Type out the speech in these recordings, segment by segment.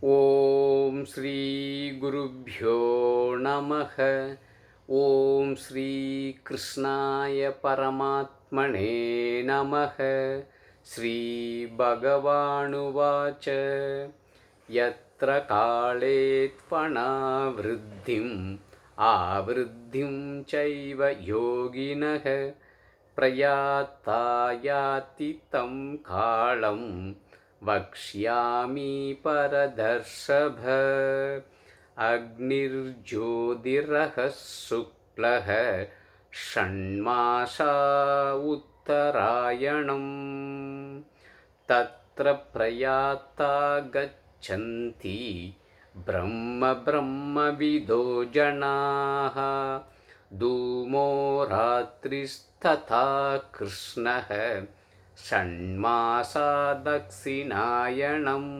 ओम श्री गुरुभ्यो नमः। ओम श्री कृष्णाय परमात्मने नमः। श्री भगवानुवाच यत्र कालेत्पणावृद्धिम् आवृद्धिं चैव योगिनः प्रयाता याति तं कालं वक्ष्यामि परदर्शभ। अग्निर्ज्योतिरः शुक्लः षण्मासा उत्तरायणम् तत्र प्रयाता गच्छन्ति ब्रह्मविदो जनाः। धूमो रात्रिस्तथा कृष्णः षण्मासा दक्षिणायणम्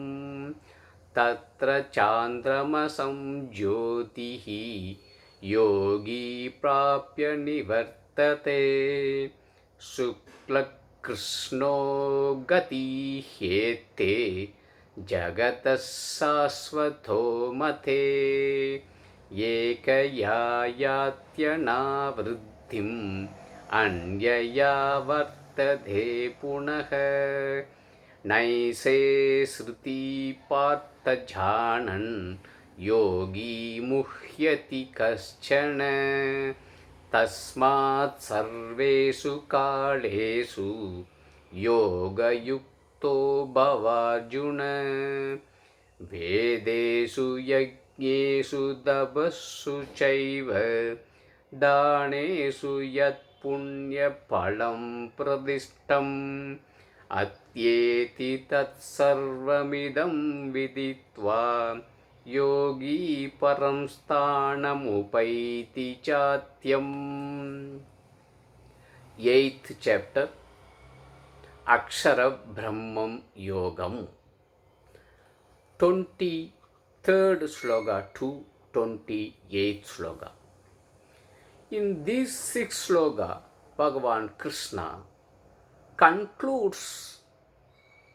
तत्र चान्द्रमसं ज्योतिः योगी प्राप्य निवर्तते। शुक्लकृष्णो गतिह्येते जगतः शाश्वतो मते। एकया यात्यनावृत्तिम् अन्यया वर्तते पुनः। नैषे श्रुति पार्थ जानन् योगी मुह्यति कश्चन। तस्मात् सर्वेषु कालेषु योगयुक्तो भवार्जुन। वेदेषु यज्ञेषु तपस्सु चैव दानेषु यत् पुण्यफलं प्रदिष्टम् अत्येति तत्सर्वमिदं विदित्वा योगी परं स्थानमुपैति चात्यम्। 8th chapter Akshara Brahmam Yogam, 23rd sloka to 28th sloka. In these 6 sloka, Bhagavan Krishna concludes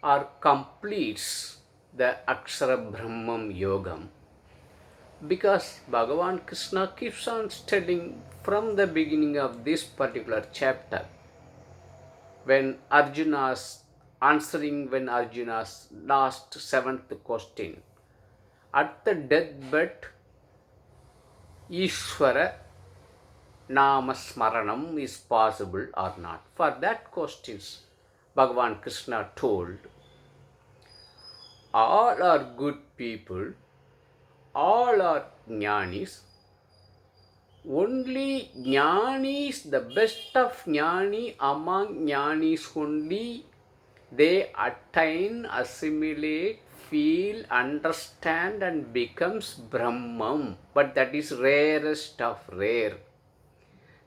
or completes the Akshara Brahmam Yogam, because Bhagavan Krishna keeps on telling from the beginning of this particular chapter, when Arjuna's last 7th question, at the deathbed, Ishvara Namasmaranam is possible or not. For that questions, Bhagavan Krishna told, all are good people, all are jnanis. Only jnanis, the best of jnani among jnanis only, they attain, assimilate, feel, understand and becomes Brahman. But that is rarest of rare.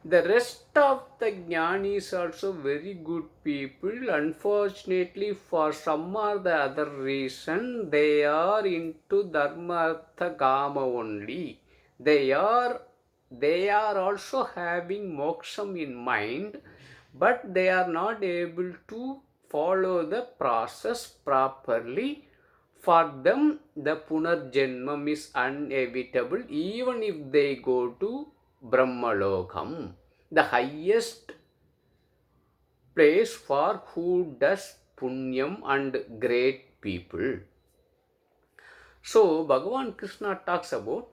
The rest of the jnanis also very good people. Unfortunately, for some or the other reason, they are into dharma, artha, kama only. They are also having moksham in mind, but they are not able to follow the process properly. For them, the punarjanmam is inevitable, even if they go to Brahmalokam, the highest place for who does punyam and great people. So Bhagavan Krishna talks about,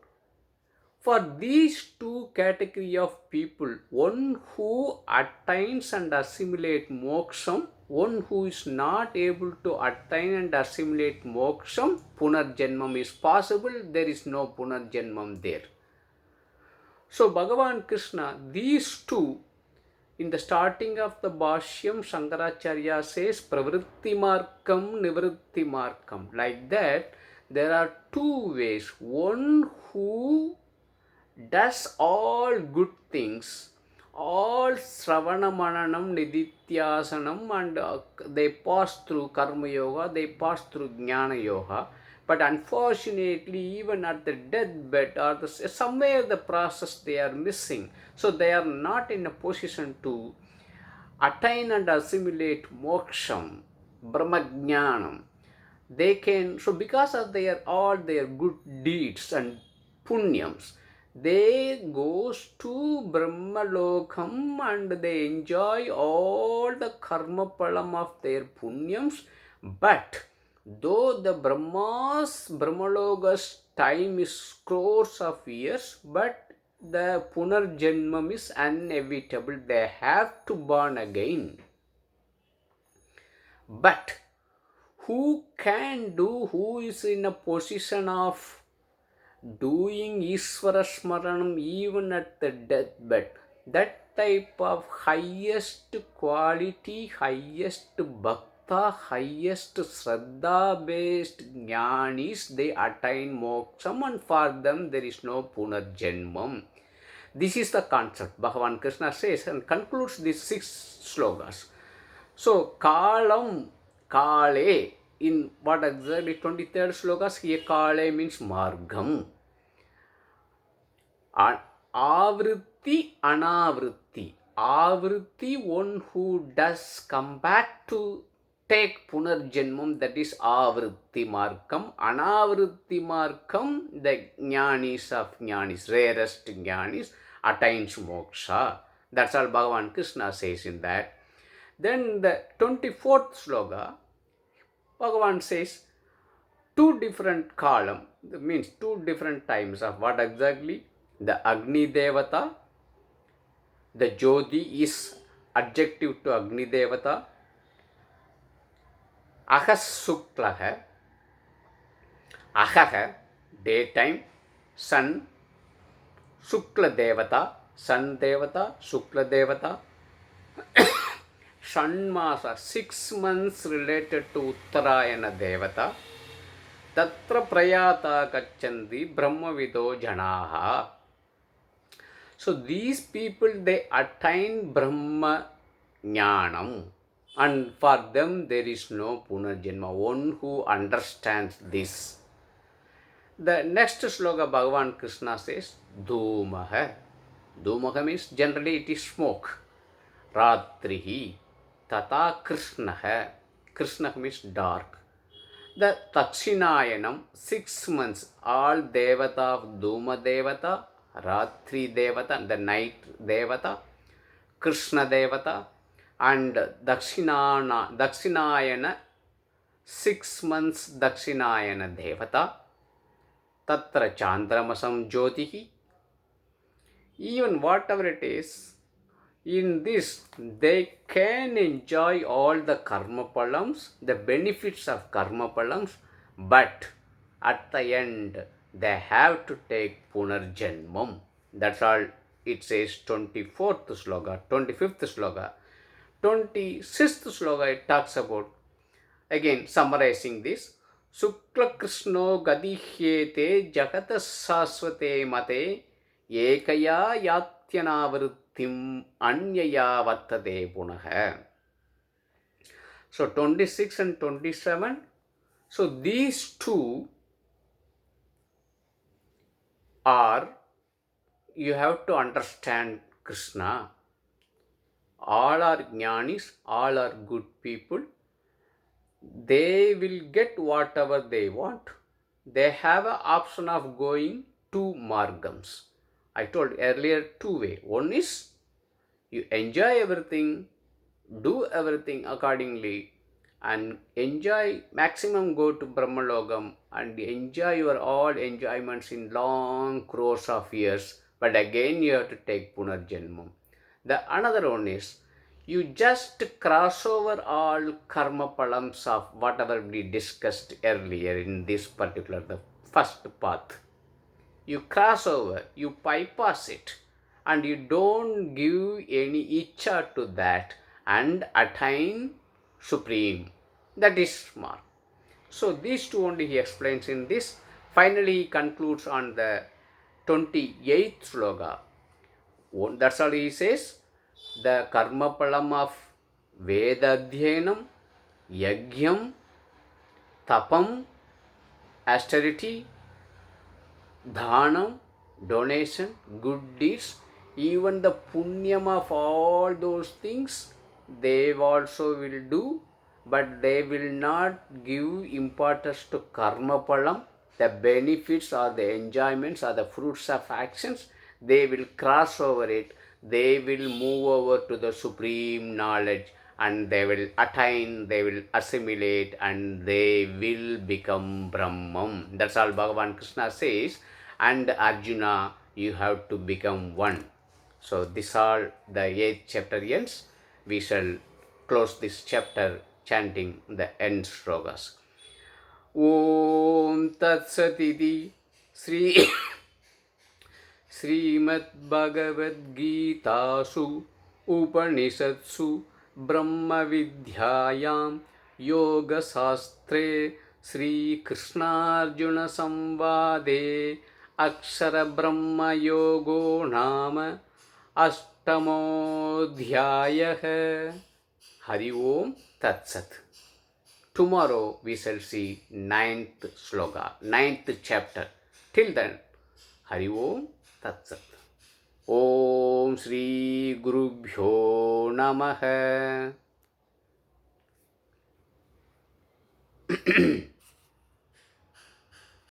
for these 2 category of people, one who attains and assimilate moksham, one who is not able to attain and assimilate moksham, punarjanmam is possible, there is no punarjanmam there. So Bhagavan Krishna, these 2, in the starting of the Bhashyam, Shankaracharya says pravritti markam, nivritti markam. Like that, there are 2 ways. One who does all good things, all Sravana Mananam, Nidityasanam, and they pass through Karma Yoga, they pass through Jnana Yoga. But unfortunately, even at the deathbed or somewhere the process they are missing. So they are not in a position to attain and assimilate moksham, brahmajnanam. they can, so because of their all their good deeds and punyams, they goes to Brahmalokam and they enjoy all the karma palam of their punyams. But though the Brahmaloka's time is crores of years, but the punarjanmam is inevitable. They have to born again. But who is in a position of doing Ishvara Smaranam even at the deathbed? That type of highest quality, highest bhakta, highest Shraddha based jnanis, they attain moksham, and for them there is no punarjanmam. This is the concept Bhagavan Krishna says and concludes these 6 slokas. So, Kalam, Kale, in what exactly 23rd slokas, here Kale means Margam. Avritti, Anavritti. Avritti, one who does come back to take Punarjanmam, that is Avritti Margam. Anavritti Margam, the Jnanis of Jnanis, rarest Jnanis, attains moksha. That's all Bhagavan Krishna says in that. Then the 24th sloka, Bhagavan says 2 different column, means 2 different times of what exactly? The Agni Devata, the Jyoti is adjective to Agni Devata, Ahas Suklaha, Ahaha, daytime, Sun, Sukla Devata, Sun Devata, Sukla Devata, Shanmasa, 6 months related to Uttarayana Devata. Tatra prayata kachanti brahmavido janaha. So these people, they attain Brahma Jnanam, and for them there is no Punarjanma. One who understands this. The next sloka Bhagavan Krishna says Dhumaha. Dhumaha means generally it is smoke. Ratrihi. Tata Krishnaha. Krishna means dark. The Takshinayanam, 6 months, all Devata of Dhuma Devata, Ratri Devata, the night Devata, Krishna Devata, and Dakshinayana, 6 months Dakshinayana Devata, Tatra Chandramasam Jyotihi. Even whatever it is, in this, they can enjoy all the karma palams, the benefits of karma palams, but at the end, they have to take punarjanmam. That's all it says, 24th sloka, 25th sloka. 26th sloka, it talks about, again summarizing this, Sukla Krishno Gadihyete Jagata Saswate Mate Ekaya Yatyanavrittim Anyaya Vattate Punaha. So 26 and 27. So these 2 are, you have to understand Krishna. All are jnanis, all are good people. They will get whatever they want. They have an option of going 2 margams. I told earlier 2 ways. One is you enjoy everything, do everything accordingly, and enjoy maximum, go to Brahmalokam and enjoy your all enjoyments in long crores of years. But again you have to take Punarjanmam. The another one is you just cross over all karma palams of whatever we discussed earlier in this particular, the first path. You cross over, you bypass it, and you don't give any icha to that and attain supreme. That is smart. So these 2 only he explains in this. Finally he concludes on the 28th sloka. That's all he says. The karma palam of Vedadhyanam, Yagyam, Tapam, austerity, Dhanam, donation, good deeds, even the punyam of all those things, they also will do. but they will not give importance to karma palam, the benefits or the enjoyments or the fruits of actions. They will cross over it. They will move over to the supreme knowledge, and they will attain, they will assimilate, and they will become Brahman. That's all Bhagavan Krishna says. And Arjuna, you have to become one. So this all the 8th chapter ends. We shall close this chapter chanting the end slokas. Om Tat Satiti Sri श्रीमद्भगवद्गीतासु उपनिषत्सु ब्रह्मविद्यायां योगशास्त्रे श्रीकृष्णार्जुनसंवादे अक्षरब्रह्मयोगो नाम अष्टमोऽध्यायः. Hari Om Tat Sat. Tomorrow we shall see 9th sloka, 9th chapter. Till then, Hari Om Tat Sat. Om Shri Gurubhyo Namaha.